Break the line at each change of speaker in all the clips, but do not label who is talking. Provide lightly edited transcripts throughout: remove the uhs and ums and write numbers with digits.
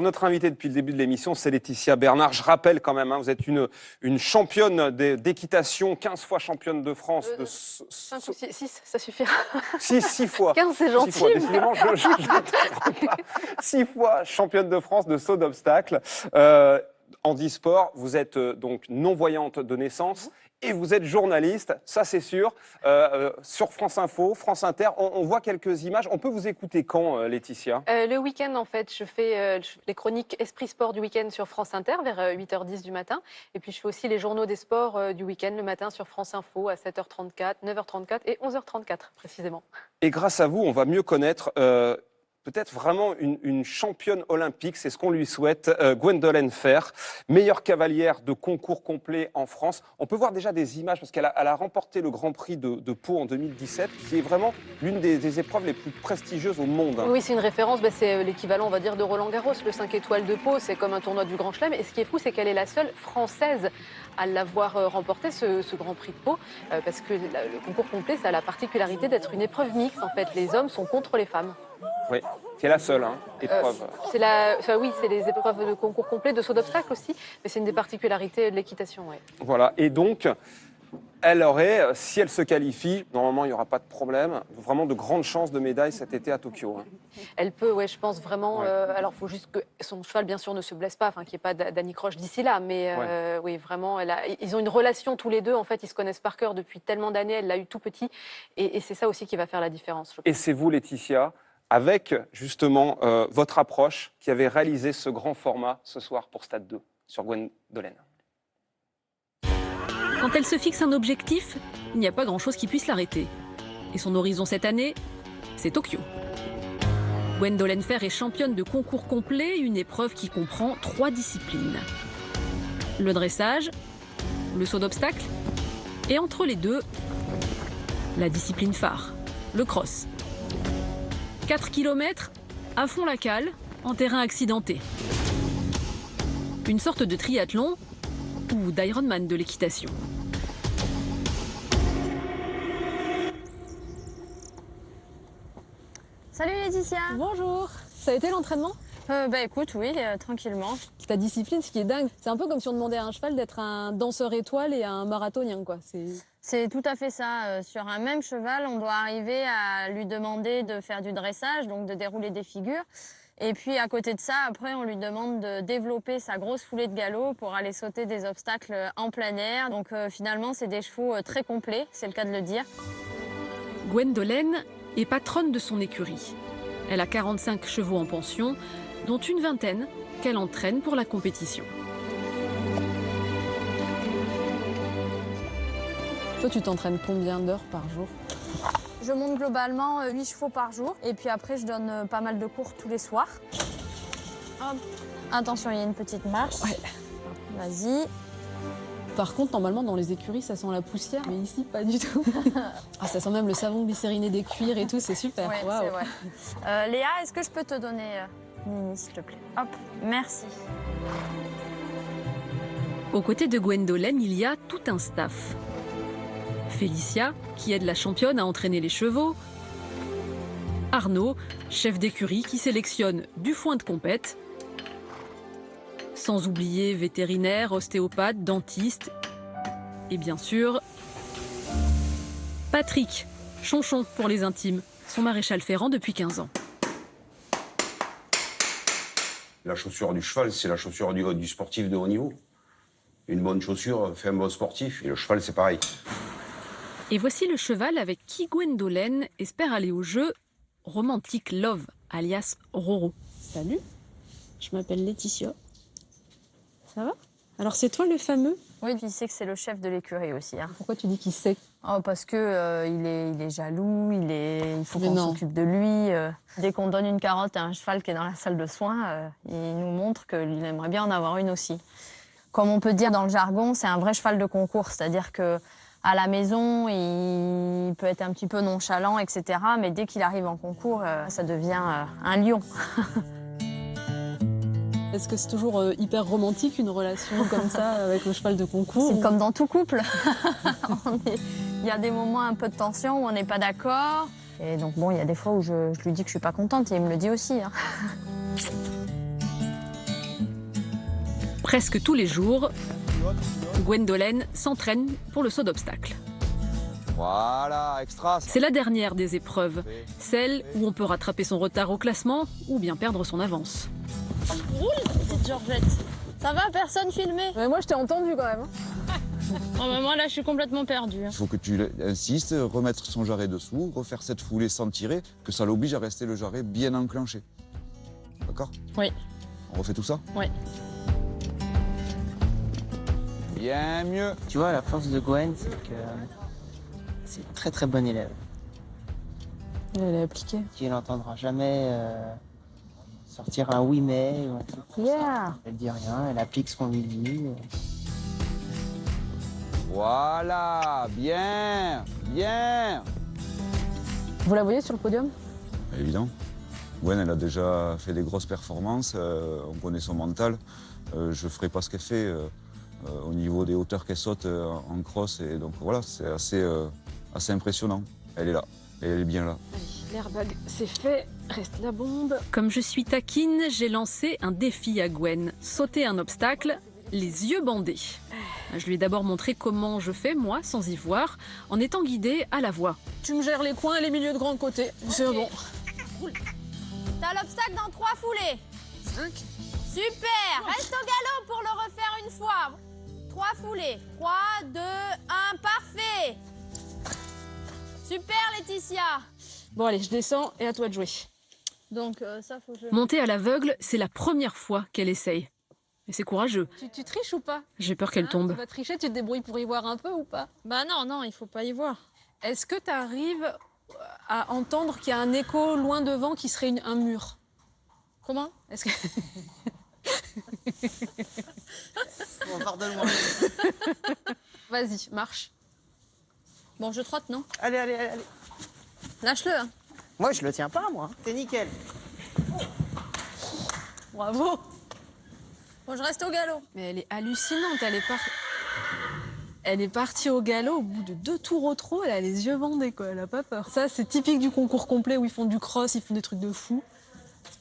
Notre invitée depuis le début de l'émission, c'est Laetitia Bernard. Je rappelle quand même, vous êtes une championne d'équitation, 15 fois championne de France.
5 ou 6, ça suffira.
6 fois.
15, c'est gentil.
6 fois. Décidément, je n'interromps pas. 6 fois championne de France de saut d'obstacle. Handisport, vous êtes donc non-voyante de naissance et vous êtes journaliste, ça c'est sûr. Sur France Info, France Inter, on voit quelques images. On peut vous écouter quand, Laetitia?
Le week-end, en fait, je fais les chroniques Esprit Sport du week-end sur France Inter vers 8h10 du matin. Et puis, je fais aussi les journaux des sports du week-end le matin sur France Info à 7h34, 9h34 et 11h34 précisément.
Et grâce à vous, on va mieux connaître peut-être vraiment une championne olympique, c'est ce qu'on lui souhaite, Gwendolen Fer, meilleure cavalière de concours complet en France. On peut voir déjà des images, parce qu'elle a remporté le Grand Prix de Pau en 2017, qui est vraiment l'une des épreuves les plus prestigieuses au monde.
Oui, c'est une référence, c'est l'équivalent, on va dire, de Roland-Garros. Le 5 étoiles de Pau, c'est comme un tournoi du Grand Chelem. Et ce qui est fou, c'est qu'elle est la seule Française à l'avoir remporté, ce Grand Prix de Pau, parce que le concours complet, ça a la particularité d'être une épreuve mixte. En fait, les hommes sont contre les femmes.
Oui, c'est la seule épreuve.
Oui, c'est les épreuves de concours complet, de saut d'obstacle aussi, mais c'est une des particularités de l'équitation. Ouais.
Voilà, et donc, elle aurait, si elle se qualifie, normalement il n'y aura pas de problème, vraiment de grandes chances de médaille cet été à Tokyo.
Elle peut, je pense vraiment. Alors, il faut juste que son cheval, bien sûr, ne se blesse pas, qu'il n'y ait pas d'anicroche d'ici là, mais oui, vraiment, ils ont une relation tous les deux. En fait, ils se connaissent par cœur depuis tellement d'années, elle l'a eu tout petit, et c'est ça aussi qui va faire la différence.
Et c'est vous, Laetitia, avec justement votre approche qui avait réalisé ce grand format ce soir pour Stade 2 sur Gwendolen.
Quand elle se fixe un objectif, il n'y a pas grand-chose qui puisse l'arrêter. Et son horizon cette année, c'est Tokyo. Gwendolen Fer est championne de concours complet, une épreuve qui comprend 3 disciplines. Le dressage, le saut d'obstacle, et entre les deux, la discipline phare, le cross. 4 km à fond la cale, en terrain accidenté. Une sorte de triathlon ou d'Ironman de l'équitation.
Salut Laetitia.
Bonjour. Ça a été l'entraînement?
Écoute, oui, tranquillement.
Ta discipline, ce qui est dingue, c'est un peu comme si on demandait à un cheval d'être un danseur étoile et un marathonien, quoi.
C'est tout à fait ça. Sur un même cheval, on doit arriver à lui demander de faire du dressage, donc de dérouler des figures. Et puis à côté de ça, après, on lui demande de développer sa grosse foulée de galop pour aller sauter des obstacles en plein air. Donc finalement, c'est des chevaux très complets, c'est le cas de le dire.
Gwendolen est patronne de son écurie. Elle a 45 chevaux en pension, dont une vingtaine qu'elle entraîne pour la compétition.
Toi, tu t'entraînes combien d'heures par jour?
Je monte globalement 8 chevaux par jour. Et puis après, je donne pas mal de cours tous les soirs. Hop. Attention, il y a une petite marche.
Ouais.
Vas-y.
Par contre, normalement, dans les écuries, ça sent la poussière, mais ici, pas du tout. Ça sent même le savon glycériné des cuirs et tout, c'est super.
Ouais,
wow.
c'est vrai. Léa, est-ce que je peux te donner Nini, s'il te plaît? Hop, merci.
Aux côtés de Gwendolen, il y a tout un staff. Félicia, qui aide la championne à entraîner les chevaux. Arnaud, chef d'écurie, qui sélectionne du foin de compète. Sans oublier vétérinaire, ostéopathe, dentiste. Et bien sûr, Patrick, Chonchon pour les intimes, son maréchal ferrant depuis 15 ans.
La chaussure du cheval, c'est la chaussure du sportif de haut niveau. Une bonne chaussure fait un bon sportif, et le cheval, c'est pareil.
Et voici le cheval avec qui Gwendolen espère aller au jeu Romantic Love, alias Roro.
Salut, je m'appelle Laetitia. Ça va? Alors c'est toi le fameux?
Oui, puis il sait que c'est le chef de l'écurie aussi.
Pourquoi tu dis qu'il sait?
Parce que il est jaloux, il faut qu'on s'occupe de lui. Dès qu'on donne une carotte à un cheval qui est dans la salle de soins, il nous montre qu'il aimerait bien en avoir une aussi. Comme on peut dire dans le jargon, c'est un vrai cheval de concours, c'est-à-dire que à la maison, il peut être un petit peu nonchalant, etc. Mais dès qu'il arrive en concours, ça devient un lion.
Est-ce que c'est toujours hyper romantique, une relation comme ça avec le cheval de concours?
C'est comme dans tout couple. Il y a des moments un peu de tension où on n'est pas d'accord. Et donc bon, il y a des fois où je lui dis que je suis pas contente et il me le dit aussi.
Presque tous les jours, Gwendolen s'entraîne pour le saut d'obstacle.
Voilà, extra.
C'est la dernière des épreuves, celle où on peut rattraper son retard au classement ou bien perdre son avance.
Roule, petite Georgette. Ça va, personne filmé?
Moi, je t'ai entendu quand même.
Moi, là, je suis complètement perdue.
Il faut que tu insistes, remettre son jarret dessous, refaire cette foulée sans tirer, que ça l'oblige à rester le jarret bien enclenché. D'accord?
Oui.
On refait tout ça?
Oui.
Bien mieux.
Tu vois, la force de Gwen, c'est que c'est une très très bonne élève.
Elle est appliquée.
Tu n'entendras jamais sortir un oui mais ou un truc comme ça. Elle dit rien, elle applique ce qu'on lui dit.
Voilà, bien, bien.
Vous la voyez sur le podium?
Évident. Gwen, elle a déjà fait des grosses performances, on connaît son mental. Je ne ferai pas ce qu'elle fait au niveau des hauteurs qu'elle saute en cross. Et donc voilà, c'est assez impressionnant. Elle est là, et elle est bien là.
Allez, l'airbag, c'est fait, reste la bombe. Comme je suis taquine, j'ai lancé un défi à Gwen. Sauter un obstacle, les yeux bandés. Je lui ai d'abord montré comment je fais, moi, sans y voir, en étant guidée à la voix.
Tu me gères les coins et les milieux de grand côté. C'est bon.
T'as l'obstacle dans 3 foulées. 5. Super. Reste au galop pour le refaire une fois. 3 foulées. 3, 2, 1, parfait. Super, Laetitia.
Bon, allez, je descends et à toi de jouer.
Donc, ça, faut que je...
Monter à l'aveugle, c'est la première fois qu'elle essaye. Et c'est courageux.
Tu triches ou pas?
J'ai peur qu'elle tombe.
Tu vas tricher, tu te débrouilles pour y voir un peu ou pas?
Bah non, il faut pas y voir.
Est-ce que tu arrives à entendre qu'il y a un écho loin devant qui serait un mur?
Comment?
Est-ce que...
Pardonne-moi.
Vas-y, marche.
Bon, je trotte, non?
Allez, allez, allez, allez.
Lâche-le. Hein.
Moi, je le tiens pas, moi. C'est nickel.
Bravo.
Bon, je reste au galop.
Mais elle est hallucinante, elle est partie au galop, au bout de 2 tours au trot, elle a les yeux bandés, quoi, elle a pas peur. Ça, c'est typique du concours complet où ils font du cross, ils font des trucs de fou.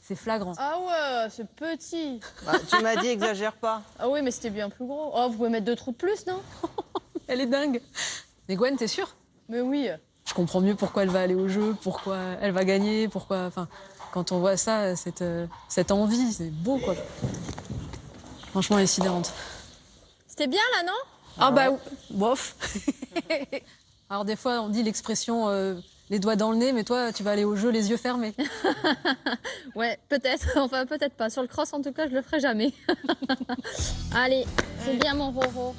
C'est flagrant.
Ah ouais, c'est petit.
Bah, tu m'as dit, exagère pas.
Ah oui, mais c'était bien plus gros. Oh, vous pouvez mettre 2 trous de plus, non?
Elle est dingue. Mais Gwen, t'es sûre?
Mais oui.
Je comprends mieux pourquoi elle va aller au jeu, pourquoi elle va gagner, pourquoi... Enfin, quand on voit ça, cette envie, c'est beau, quoi. Franchement, elle est sidérante.
C'était bien, là, non?
Ah bah, bof. Alors des fois, on dit l'expression les doigts dans le nez, mais toi, tu vas aller au jeu les yeux fermés.
Ouais, peut-être. Enfin, peut-être pas. Sur le cross, en tout cas, je le ferai jamais. Allez, c'est bien, mon Roro.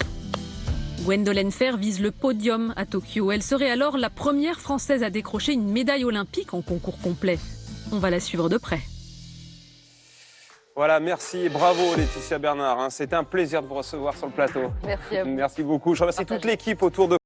Gwendolen Fer vise le podium à Tokyo. Elle serait alors la première Française à décrocher une médaille olympique en concours complet. On va la suivre de près.
Voilà, merci et bravo Laetitia Bernard. C'était un plaisir de vous recevoir sur le plateau.
Merci à vous.
Merci beaucoup. Je remercie toute l'équipe autour de